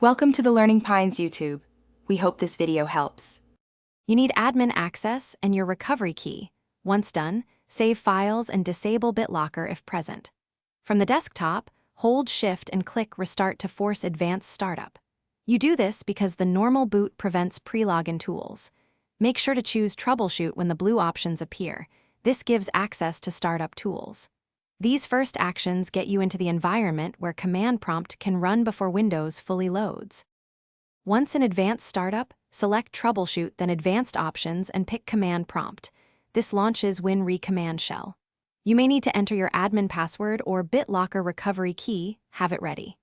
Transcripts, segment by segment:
Welcome to the Learning Pines YouTube. We hope this video helps. You need admin access and your recovery key. Once done, save files and disable BitLocker if present. From the desktop, hold Shift and click Restart to force advanced startup. You do this because the normal boot prevents pre-login tools. Make sure to choose Troubleshoot when the blue options appear. This gives access to startup tools. These first actions get you into the environment where Command Prompt can run before Windows fully loads. Once in Advanced Startup, select Troubleshoot, then Advanced Options, and pick Command Prompt. This launches WinRe command shell. You may need to enter your admin password or BitLocker recovery key. Have it ready.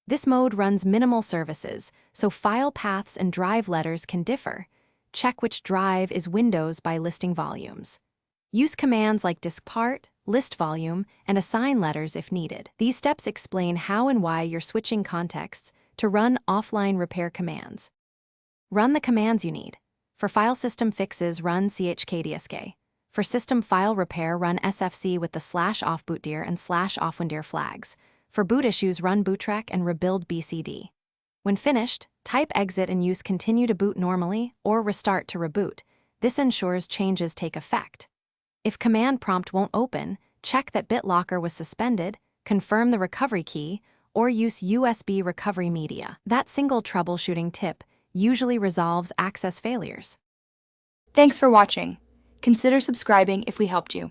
This mode runs minimal services, so file paths and drive letters can differ. Check which drive is Windows by listing volumes. Use commands like diskpart, list volume, and assign letters if needed. These steps explain how and why you're switching contexts to run offline repair commands. Run the commands you need. For file system fixes, run chkdsk. For system file repair, run sfc with the /offbootdir and /offwindir flags. For boot issues, run bootrec and rebuild bcd. When finished, type exit and use continue to boot normally or restart to reboot. This ensures changes take effect. If Command Prompt won't open, check that BitLocker was suspended, confirm the recovery key, or use USB recovery media. That single troubleshooting tip usually resolves access failures. Thanks for watching. Consider subscribing if we helped you.